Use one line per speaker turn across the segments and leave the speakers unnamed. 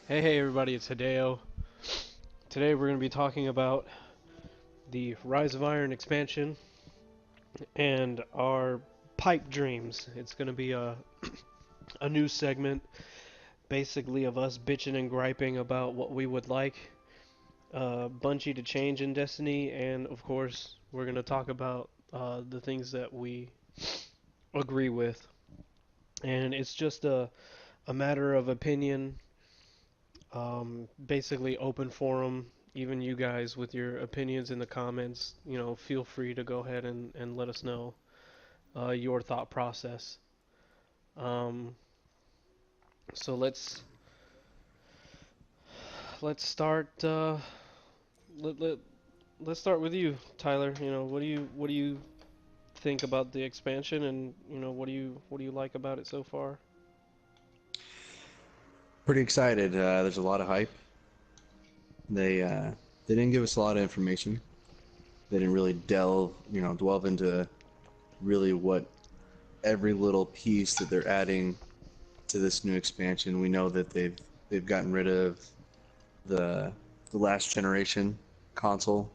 Hey everybody, it's Hideo. Today we're going to be talking about the Rise of Iron expansion and our pipe dreams. It's going to be a new segment basically of us bitching and griping about what we would like Bungie to change in Destiny, and of course we're going to talk about the things that we agree with. And it's just a matter of opinion, basically open forum. Even you guys with your opinions in the comments, feel free to go ahead and let us know your thought process. Um, so let's start. Let, let let's start with you, Tyler. What do you think about the expansion, and what do you like about it so far?
Pretty excited. There's a lot of hype. They didn't give us a lot of information. They didn't really delve into really what every little piece that they're adding to this new expansion. We know that they've gotten rid of the the last generation console,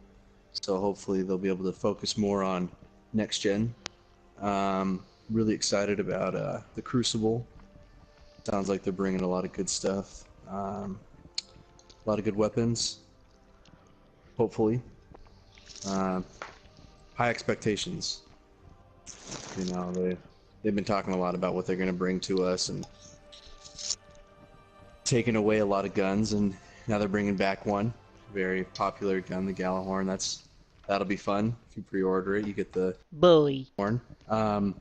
so hopefully they'll be able to focus more on next gen. Really excited about the Crucible. Sounds like they're bringing a lot of good stuff. A lot of good weapons, hopefully. Uh, High expectations. They've been talking a lot about what they're going to bring to us and taking away a lot of guns, and now they're bringing back one very popular gun, the Galahorn. That'll be fun. If you pre-order it, you get the
Bully.
horn.
Oh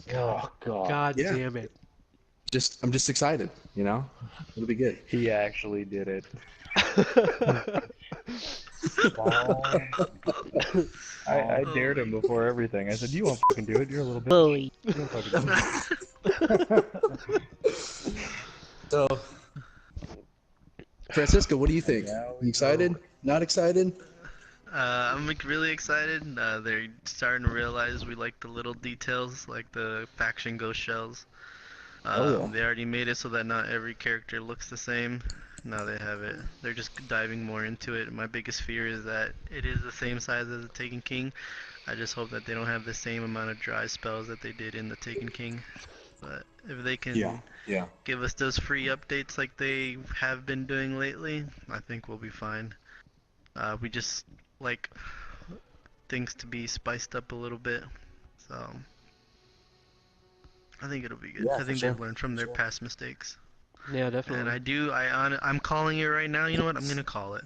God,
God
Yeah,
damn it.
I'm just excited. It'll be good.
he actually did it. Bomb. I dared him before everything. I said, "You won't fucking do it. You're a little bitch.
Bully.
You won't fucking do it."
So, Francisco, what do you think?
Now
You
we
excited?
go.
Not excited?
I'm like really excited. They're starting to realize we like the little details, like the faction ghost shells.
Oh yeah.
They already made it so that not every character looks the same. Now they have it. They're just diving more into it. My biggest fear is that it is the same size as the Taken King. I just hope that they don't have the same amount of dry spells that they did in the Taken King. But if they
Yeah.
can
Yeah.
give us those free updates like they have been doing lately, I think we'll be fine. We just like things to be spiced up a little bit. So I think it'll be good.
Yeah,
I
for
think
sure.
they've learned from
For
their
sure.
past mistakes.
Yeah,
And
definitely.
I'm calling it right now. You know what? I'm gonna call it.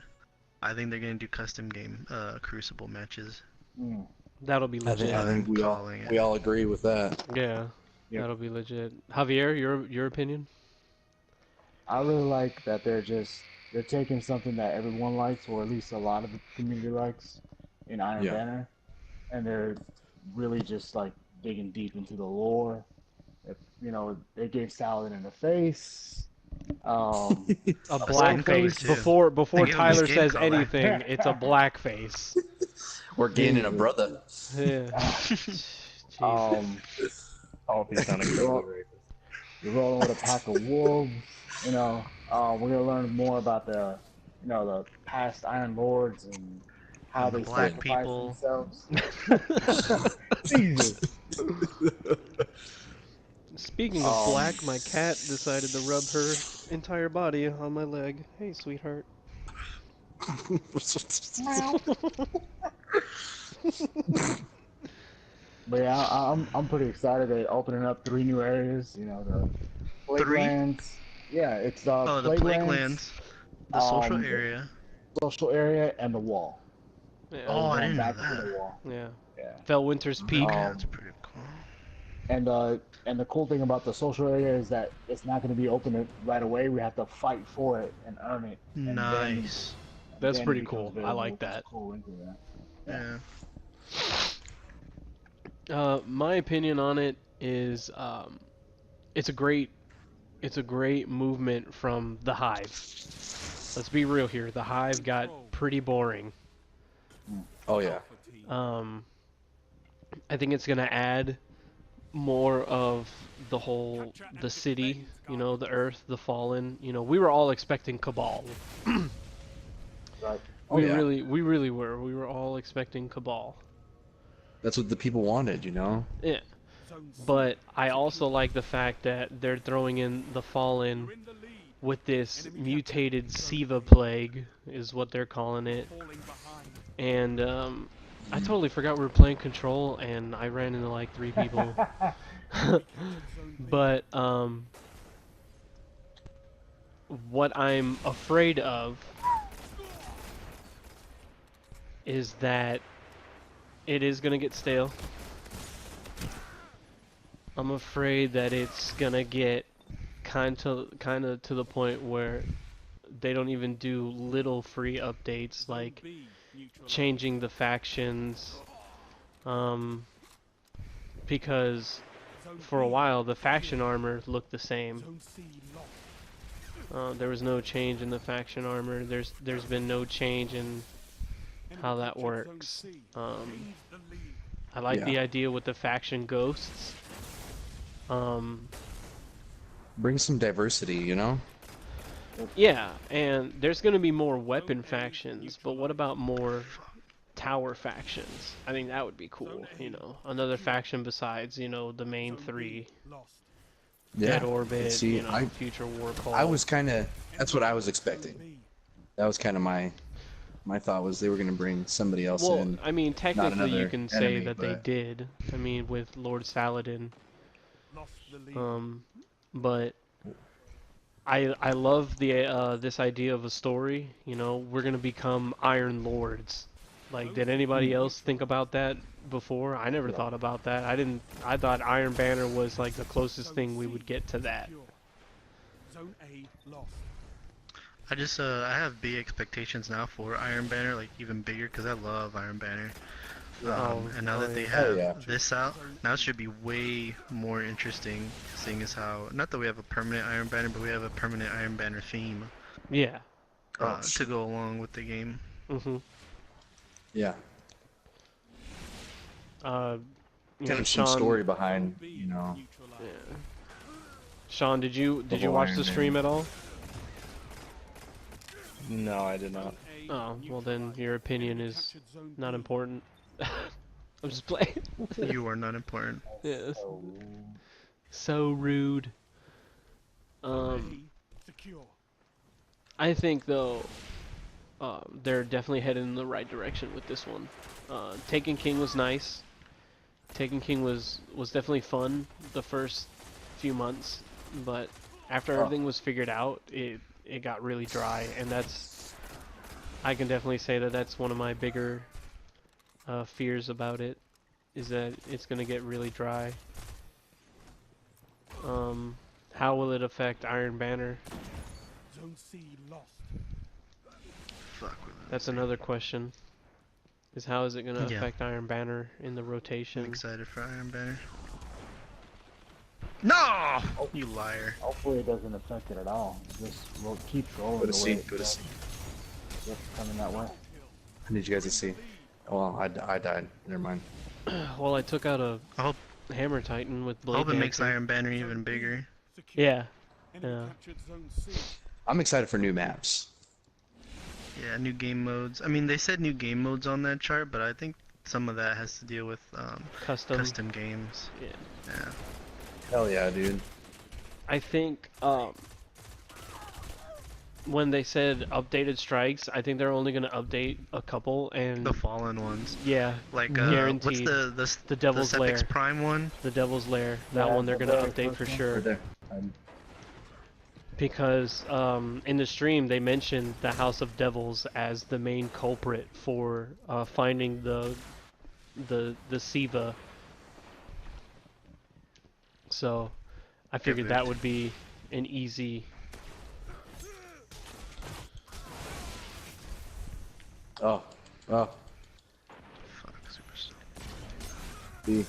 I think they're gonna do custom game Crucible matches.
Mm.
That'll be
I
legit.
think
I'm calling it.
we all agree with that.
Yeah,
Yep.
that'll be legit. Javier, your opinion?
I really like that they're taking something that everyone likes, or at least a lot of the community likes, in Iron
Yeah.
Banner, and they're really just like digging deep into the lore. If, they gave Saladin in the face. Um,
A
a
black
full
Skin color
face.
face.
too.
Before
They gave him a
Tyler
skin
says
color.
anything, it's a black face.
We're gaining a
Jesus.
brother.
Yeah. Jesus.
um,
All of these sound
you're,
incredibly
roll,
racist.
you're rolling with a pack of wolves. We're gonna learn more about the past Iron Lords and how
And the
they
Yeah.
black
sacrifice
people.
themselves. Jesus.
Speaking of
Um,
black, my cat decided to rub her entire body on my leg. Hey, sweetheart.
but yeah, I'm pretty excited. They're opening up 3 new areas. The Plague
3?
Lands. Yeah, it's
Oh, the
Plague
Plague
Lands,
Lands. The social
the
area.
social area, and the Wall.
Yeah.
So
Oh,
we're
I
going
didn't know
back to the
that.
Wall.
Yeah.
Yeah.
Felwinter's Peak.
Okay,
Um,
that's pretty cool.
And uh, and the cool thing about the social area is that it's not going to be open right away. We have to fight for it and earn it,
Nice.
and
That's
then it
pretty
becomes
cool. I
available,
like
which is
that.
cool into that. Yeah.
Yeah.
My opinion on it is, it's a great, it's a great movement from the Hive. Let's be real here. The Hive got pretty boring.
Oh yeah.
Um, I think it's gonna add more of the city, you know, the Earth, the Fallen. You know, we were all expecting Cabal.
Right.
Oh yeah,
We really were. We were all expecting Cabal.
that's what the people wanted, you know.
Yeah. But I also like the fact that they're throwing in the Fallen with this mutated Siva plague, is what they're calling it. And I totally forgot we were playing Control, and I ran into like 3 people. But what I'm afraid of is that it is gonna get stale. I'm afraid that it's gonna get kind of to the point where they don't even do little free updates like changing the factions, because for a while the faction armor looked the same. There was no change in the faction armor. There's been no change in how that works. I like the idea with the faction ghosts.
Bring some diversity, you know.
Yeah, and there's going to be more weapon factions, but what about more tower factions? I mean, that would be cool, you know. Another faction besides, you know, the main 3.
Yeah.
Dead Orbit,
See,
you know, Future War Call.
I was kind of. That's what I was expecting. That was kind of my thought was they were gonna bring somebody else
well,
in.
I mean, technically you
another
can say
enemy,
that they
but-
did. I mean, with Lord Saladin. But I love the this idea of a story. You know, we're gonna become Iron Lords. Like, did anybody else think about that before? I never thought about that. I didn't. I thought Iron Banner was like the closest thing we would get to that.
I have big expectations now for Iron Banner, like even bigger, because I love Iron Banner. And now that they have this out, now it should be way more interesting, seeing as how, not that we have a permanent Iron Banner, but we have a permanent Iron Banner theme
Yeah.
to go along with the game.
Mhm.
Yeah.
You
Kind
know,
of some
Sean.
story behind, you know.
Yeah. Sean, did you
Double
watch
Iron
the stream
Banner.
at all?
No, I did not.
Oh, well then your opinion is not important. I'm just playing.
You are not important.
Yes. So rude. I think though, they're definitely headed in the right direction with this one. Taken King was nice. Taken King was definitely fun the first few months, but after everything was figured out, it got really dry, and I can definitely say that that's one of my bigger fears about it, is that it's gonna get really dry. How will it affect Iron Banner?
Fuck.
That's another question. Is how is it gonna
Yeah.
affect Iron Banner in the
I'm
rotation?
excited for Iron Banner. No! You liar.
Hopefully it doesn't affect it at all. Just keep rolling.
Go to
the
C.
way
Go to C.
It's coming that way.
I need you guys to see. Oh, well, I died. Never mind.
Well, I took out a
I hope
Hammer Titan with
I
Blade
hope it makes
Dancer.
Iron Banner even bigger.
Yeah. Yeah.
I'm excited for new maps.
Yeah, new game modes. I mean, they said new game modes on that chart, but I think some of that has to deal with custom games.
Yeah.
Yeah.
Hell yeah, dude.
I think when they said updated strikes, I think they're only gonna update a couple, and
The fallen ones.
yeah,
Like
guaranteed.
what's
The Devil's
the
Lair.
Sepix Prime one?
The Devil's Lair. That
Yeah,
one they're
the
gonna
very
update
first
for
one.
sure.
Right there.
Because in the stream they mentioned the House of Devils as the main culprit for finding the Siva. So I figured that would be an easy.
Oh.
Fuck, Superstar.
B.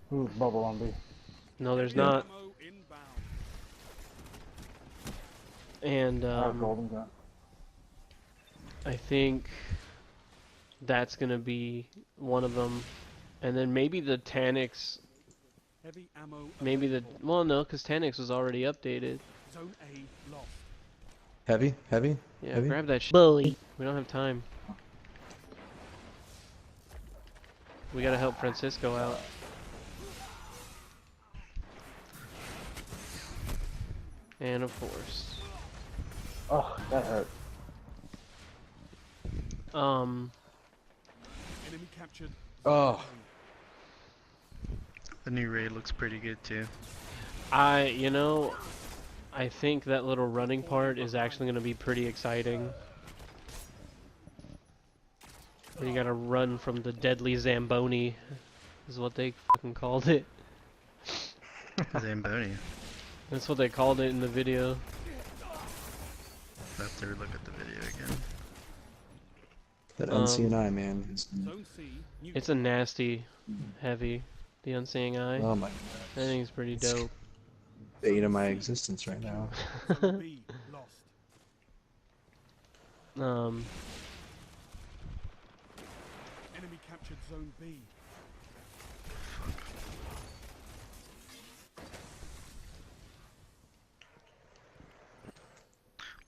Who's bubble on B?
No, there's
Yeah.
not. And
Golden gun.
I think that's gonna be one of them, and then maybe the Taniks
Heavy ammo
Maybe the
available.
well, no, because 10x was already updated.
Zone A lost.
Heavy, heavy,
Yeah,
heavy.
grab that shit. Bully. We don't have time. We gotta help Francisco out. And of course.
Oh, that hurt.
Um,
Enemy captured.
Oh.
The new raid looks pretty good too.
you know, I think that little running part is actually gonna be pretty exciting. You gotta run from the deadly Zamboni, is what they fucking called it.
Zamboni.
That's what they called it in the video.
I have to look at the video again.
That unseen eye, man.
Zone C
It's a nasty heavy, the Unseeing Eye.
Oh my
I
god.
think it's pretty dope.
Bane of my existence right now.
Zone B lost. Enemy captured Zone B.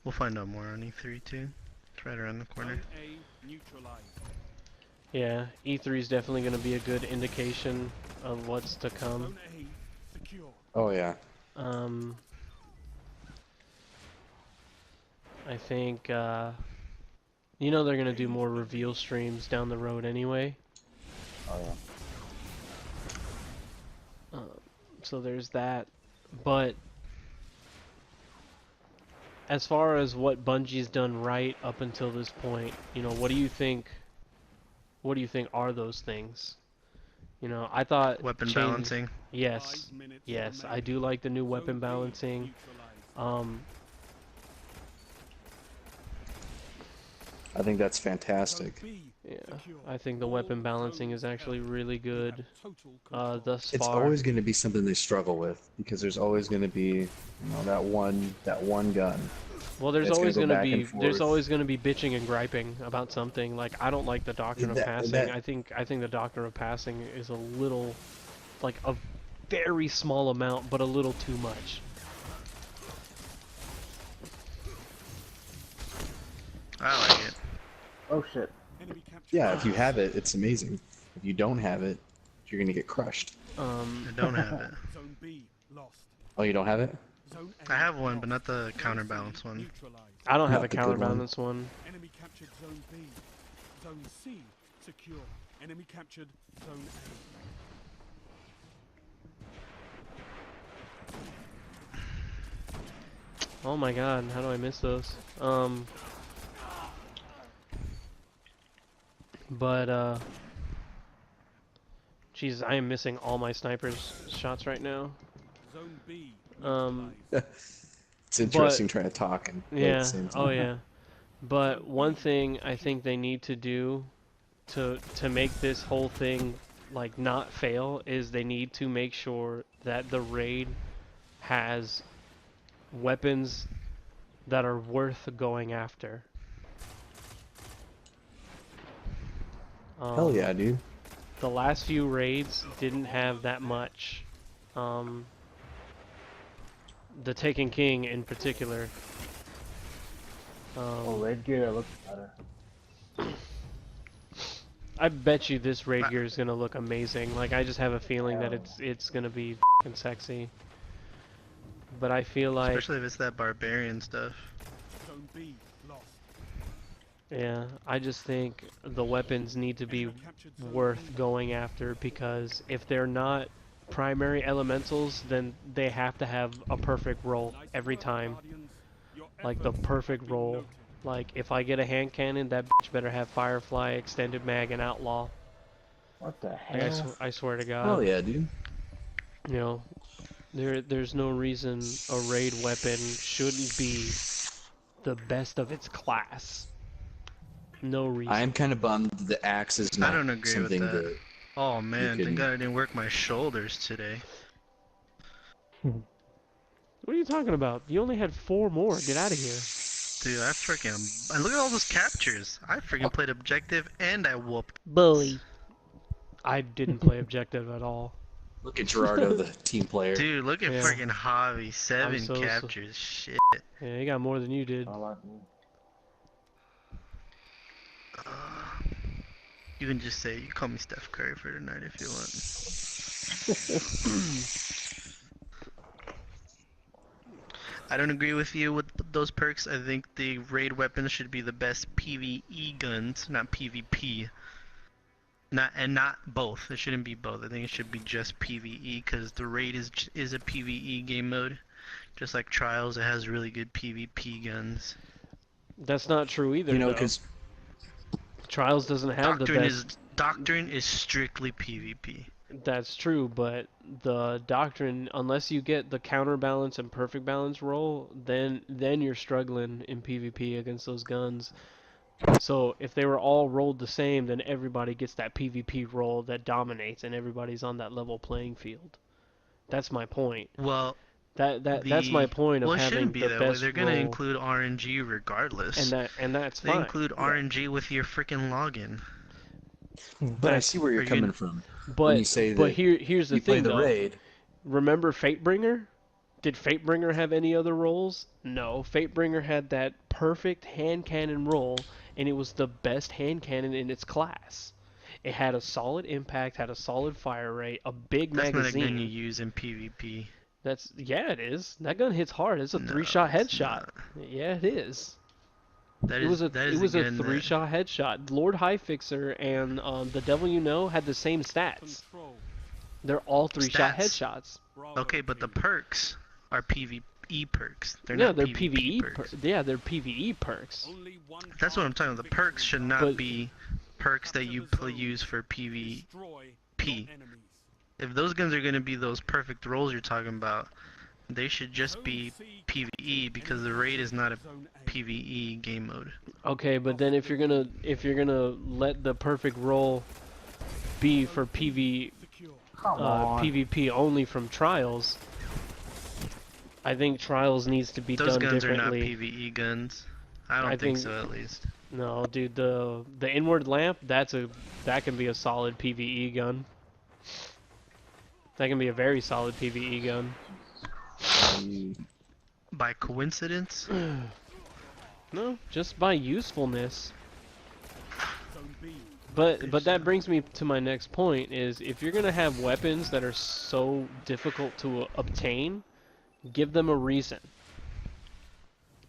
We'll find out more on E3 too. It's right around the corner.
Zone A neutralized.
Yeah, E3 is definitely going to be a good indication of what's to come.
Zone A secure.
Oh yeah.
I think, you know they're going to do more reveal streams down the road anyway.
Oh yeah.
So there's that. But as far as what Bungie's done right up until this point, you know, what do you think are those things? You know, I thought
Weapon
change-
balancing.
Yes.
5 minutes
Yes, I
remaining.
do like the new
Zone
weapon
B
balancing.
neutralized.
I think that's
Zone
fantastic.
B
Yeah,
secure.
I think the
All
weapon balancing
zones
is actually
held.
really
We
good
have total control.
thus
It's
far.
always going to be something they struggle with because there's always going to be, you know, that one gun.
Well, there's
It's gonna
always
go
going to
back
be
and
there's
forth.
alway going to be bitching and griping about something. Like I don't like the doctrine of
That-
passing.
that-
I think the doctrine of passing is a little, like a very small amount, but a little too much.
I like it.
Oh shit.
Enemy captured.
Yeah, if you have it, it's amazing. If you don't have it, you're going to get crushed.
I don't have it.
Zone B lost.
Oh, you don't have it?
Zone A
I have one, but
lost.
not the
Zone C
counterbalance one.
neutralized.
I don't have a
Not the good one.
counterbalance one.
Enemy captured Zone B. Zone C secure. Enemy captured Zone
Oh my god, how do I miss those? But Jesus, I am missing all my sniper's shots right now.
A. Zone B
Um,
neutralized.
It's interesting trying to talk and play at
Yeah,
the same time.
oh yeah. But one thing I think they need to do to make this whole thing like not fail is they need to make sure that the raid has weapons that are worth going after.
Hell yeah, dude.
The last few raids didn't have that much. The Taken King in particular.
Oh, red gear that looks better.
I bet you this raid gear is gonna look amazing. Like I just have a feeling that it's gonna be fucking sexy. But I feel like,
Especially if it's that barbarian stuff.
Zone B lost.
yeah, I just think the weapons need to be
Enemy captured Zone
worth
B.
going after, because if they're not primary elementals, then they have to have a perfect roll
Nice
every
work,
time.
Guardians. Your
Like the
efforts
perfect
have been
roll.
noted.
Like if I get a hand cannon, that bitch better have Firefly, Extended Mag, and Outlaw.
What the
Like,
hell?
I swear to God.
Hell yeah, dude.
You know, there's no reason a raid weapon shouldn't be the best of its class. No reason.
I'm kind of bummed the axe is not
I don't agree with
something
that. Oh man,
can-
thank God I didn't work my shoulders today.
What are you talking about? You only had 4 more. Get out of here.
Dude, I freaking... And look at all those captures. I freaking played objective and I whooped.
Bully. I didn't play objective at all.
Look at Gerardo, the team player.
Dude, look at
Yeah.
freaking Javi. 7
so-
captures. Shit.
Yeah, he got more than you did.
I like
You can just say, you call me Steph Curry for tonight if you want. I don't agree with you with those perks. I think the raid weapons should be the best PvE guns, not PvP. Not both. It shouldn't be both. I think it should be just PvE because the raid is a PvE game mode. Just like Trials, it has really good PvP guns.
That's not true either.
You know,
though.
because
Trials doesn't have the best.
Doctrine is strictly PvP.
That's true, but the doctrine, unless you get the counterbalance and perfect balance roll, then you're struggling in PvP against those guns. So if they were all rolled the same, then everybody gets that PvP roll that dominates, and everybody's on that level playing field. That's my point.
Well,
That's my point of
well, it
having
shouldn't be
the
that way.
best
They're gonna
roll,
include RNG regardless.
and that's
They
fine.
include RNG with your freaking login.
but I see where you're
Are you-
coming from.
But
when you say that
here's the
you play
thing
the
though.
raid.
Remember Fatebringer? Did Fatebringer have any other rolls? No. Fatebringer had that perfect hand cannon roll, and it was the best hand cannon in its class. It had a solid impact, had a solid fire rate, a big
That's
magazine.
not a gun you use in PvP.
Yeah, it is. That gun hits hard. It's a
No,
3-shot
it's
headshot. Yeah, it is.
That
It was a
that is
it was a
gun that-
3-shot headshot. Lord Highfixer and the Devil You Know had the same stats.
Control.
They're all 3-shot
Stats.
headshots.
Bravo
Okay, but the
team.
perks are PvE perks. They're
Yeah,
not
they're
PvP
PvE.
perks.
Yeah, they're PvE perks.
Only one
That's what I'm talking about. The perks should not
But-
be perks that you use for PvP.
Destroy
P.
your enemies.
If those guns are gonna be those perfect rolls you're talking about, they should just be PvE because the raid is not a
Zone A.
PvE game mode.
Okay, but then if you're gonna let the perfect roll be for
Secure.
Come on.
PvP only from Trials, I think Trials needs to be
Those
done
guns are not
differently.
PvE guns. I don't
I
think
think-
so, at least.
No, dude, the inward lamp, that can be a solid PvE gun. That can be a very solid PvE gun.
By coincidence,
No, just by usefulness.
Zone B.
But that brings me to my next point is if you're gonna have weapons that are so difficult to obtain, give them a reason.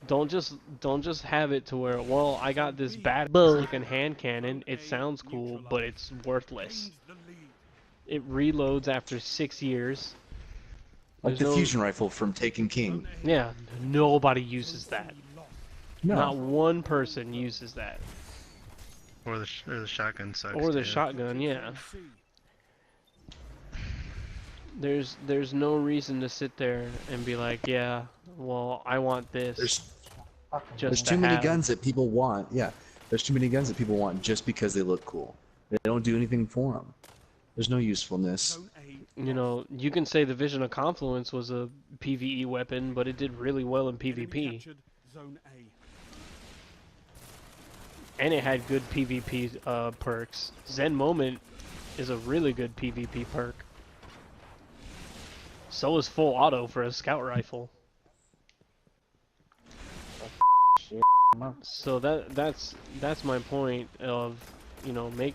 Don't just have it to where, well, I got this bad looking hand cannon, it sounds cool, but it's worthless.
Gains the lead.
It reloads after 6 years.
Like
There's
the
no-
fusion rifle from Taken King.
Yeah, nobody uses that.
Lost.
Not one person uses that.
or the shotgun sucks.
Or the
too.
shotgun, yeah.
Zone C.
There's no reason to sit there and be like, yeah, well, I want this.
There's
Just
too
to
many
have.
guns that people want. Yeah, there's too many guns that people want just because they look cool. They don't do anything for them. There's no usefulness.
Zone A.
You know, you can say the Vision of Confluence was a PvE weapon, but it did really well in
Enemy
PvP.
captured Zone A.
And it had good PvP perks. Zen Moment is a really good PvP perk. So is Full Auto for a scout rifle.
Shit.
So that's my point of, you know, make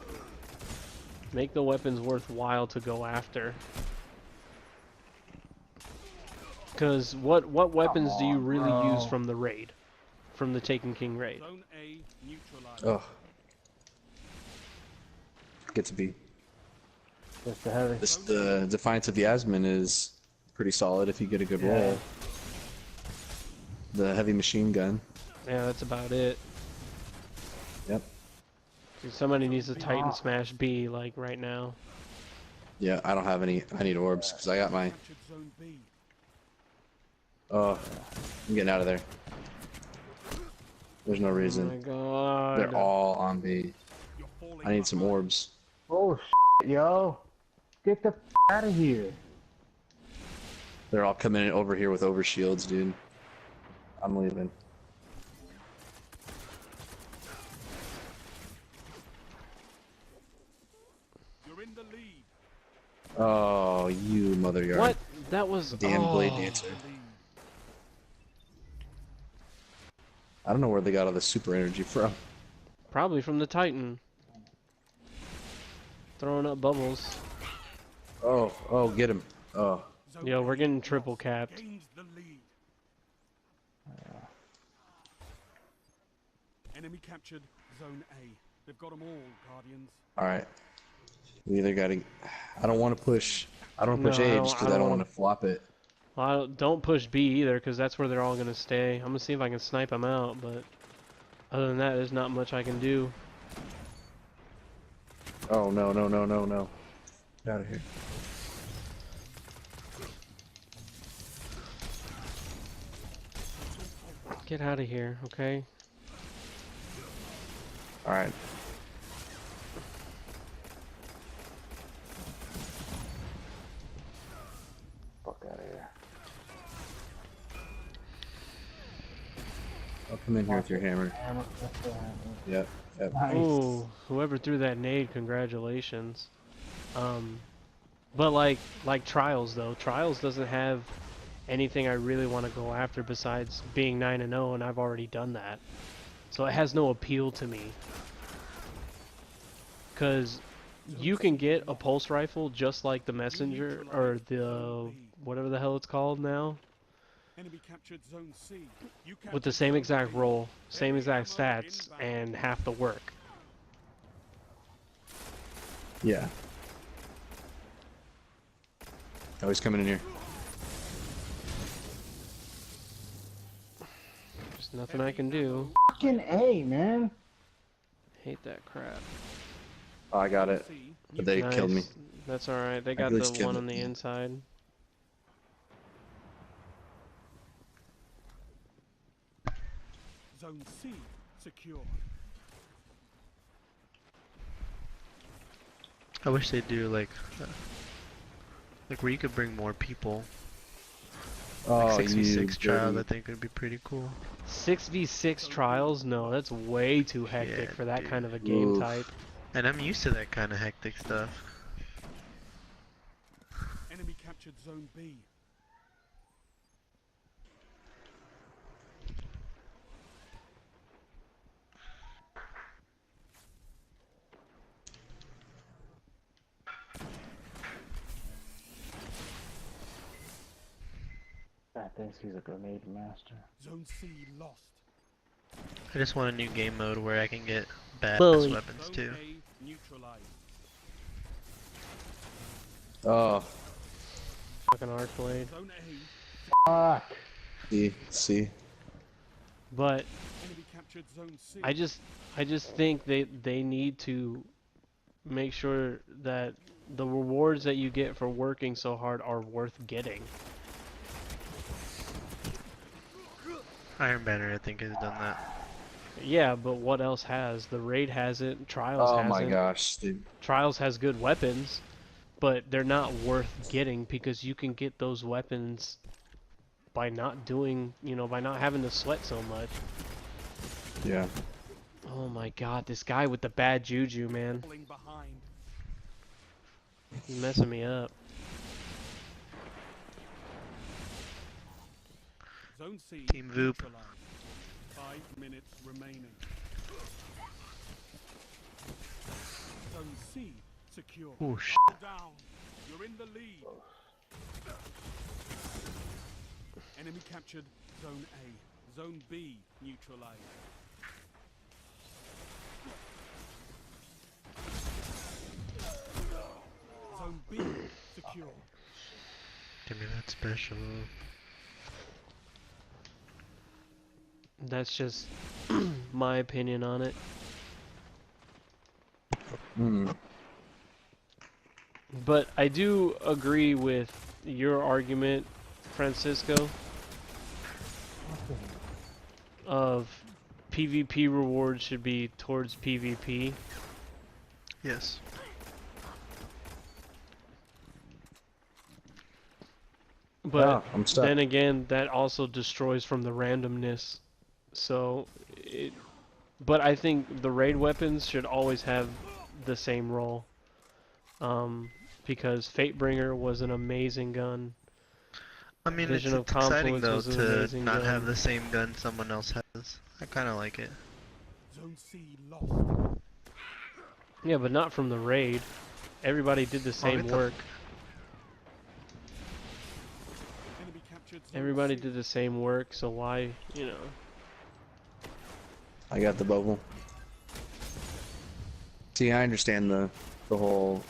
the weapons worthwhile to go after. Because what weapons do you
on,
really
bro.
use from the raid? From the Taken King raid?
Zone A neutralized.
Oh, get to be.
Just the heavy.
The Defiance of the Asmin is pretty solid if you get a good
Yeah.
roll. The heavy machine gun.
Yeah, that's about it.
Yep.
Dude, somebody needs to Titan Smash B, like, right now.
Yeah, I don't have any. I need orbs because I got my.
Captured Zone B.
Oh, I'm getting out of there. There's no
Oh my
reason.
god.
They're all on B.
You're falling
I need some
behind.
orbs.
Oh shit, yo. Get the out of here.
They're all coming in over here with overshields, dude. I'm leaving.
You're in the lead.
Oh, you mother yard.
What? That was
Damn blade
oh.
dancer.
Lead.
I don't know where they got all the super energy from.
Probably from the Titan. Throwing up bubbles.
Oh, get him. Oh,
Zone
Yo, we're
A
getting
lost.
triple capped.
Gains the lead. Enemy captured Zone A. They've got them all, Guardians.
all right. We either gotta. I don't want to push. I don't
No,
push A just
I
because I
don't
don't
wanna-
want to flop it.
Well, don't push B either, because that's where they're all gonna stay. I'm gonna see if I can snipe them out, but other than that, there's not much I can do.
Oh no. Get out of here.
Get out of here, okay?
All right.
Fuck out of here.
I'll come in here with your hammer.
Hammer.
Yep.
Nice.
Ooh, whoever threw that nade, congratulations. But like Trials though, Trials doesn't have anything I really want to go after besides being 9-0, and I've already done that. So it has no appeal to me. Cause you can get a pulse rifle just like the messenger or the whatever the hell it's called now,
Enemy captured Zone C. You
with the
captured
same
Zone
exact
B.
role, same exact
Heavy ammo
stats,
inbound.
and half the work.
Yeah. Oh, he's coming in here.
There's nothing I can do.
Fucking A, man.
Hate that crap.
Oh, I got it.
C.
But they killed me.
Nice. That's alright. They got
at least
the
killed
one
it,
on the
yeah.
inside.
Zone C secure.
I wish they'd do like where you could bring more people.
Oh,
Like 6v6
you
trials, I
dirty-
think would be pretty cool.
6v6 trials? No, that's way too hectic
Yeah,
for that
dude.
kind of a game
Oof.
type.
And I'm used to that kind of hectic stuff.
Enemy captured Zone B.
That thinks he's a grenade master.
Zone C lost.
I just want a new game mode where I can get badass
Bully.
weapons
Zone
too.
A neutralized.
Oh,
Fucking arc blade.
Zone
Fuck.
see.
But
A. Enemy captured Zone C.
I just think they need to make sure that the rewards that you get for working so hard are worth getting.
Iron Banner, I think, has done that.
Yeah, but what else has? The raid has it. Trials
Oh
hasn't.
my gosh, dude.
Trials has good weapons, but they're not worth getting because you can get those weapons by not doing, by not having to sweat so much.
Yeah.
Oh my god, this guy with the bad juju, man.
Falling behind.
He's messing me up.
Zone C
Team Voop.
neutralized. 5 minutes remaining. Zone C secure.
Oh sh!
Down. You're in the lead. Enemy captured Zone A. Zone B neutralized. Zone B secure.
Give me that special.
That's just my opinion on it.
Mm.
But I do agree with your argument, Francisco, of PvP rewards should be towards PvP.
Yes.
But
Ah, I'm stuck.
then again, that also destroys from the randomness. So, but I think the raid weapons should always have the same role. because Fatebringer was an amazing gun.
I mean,
Vision of
it's exciting
Confluence
though
was an
to
amazing
not have
gun.
the same gun someone else has. I kind of like it.
Zone C lost.
Yeah, but not from the raid. Everybody did the same
it's a-
work.
Enemy captured zone
Everybody
C.
did the same work, so why, you know?
I got the bubble. See, I understand the whole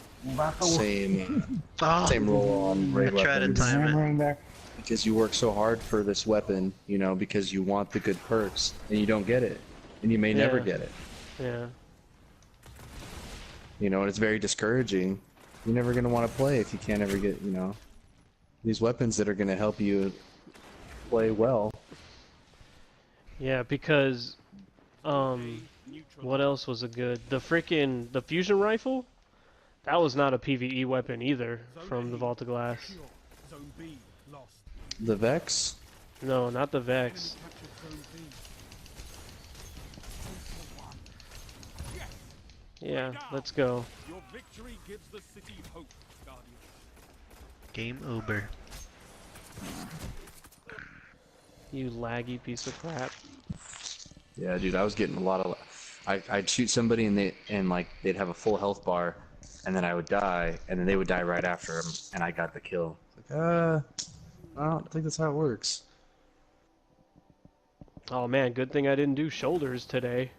same
Oh,
same roll on
I
raid
tried to
weapons
time it.
Hammer in there.
because you work so hard for this weapon, you know, because you want the good perks and you don't get it, and you may never
Yeah.
get it.
Yeah.
You know, and it's very discouraging. You're never gonna want to play if you can't ever get, you know, these weapons that are gonna help you play well.
Yeah, because
Neutral.
what else was a good? The fusion rifle? That was not a PvE weapon either
Zone
from the
A
Vault of Glass.
secure. Zone B lost.
The Vex,
No, not the
Enemy
Vex.
captured zone B. Ultra One. Yes!
Yeah, let's go.
Your victory gives the city hope, Guardian.
Game over.
You laggy piece of crap.
yeah, dude, I was getting a lot of. I'd shoot somebody and like they'd have a full health bar, and then I would die, and then they would die right after him, and I got the kill. Like, I don't think that's how it works.
Oh man, good thing I didn't do shoulders today.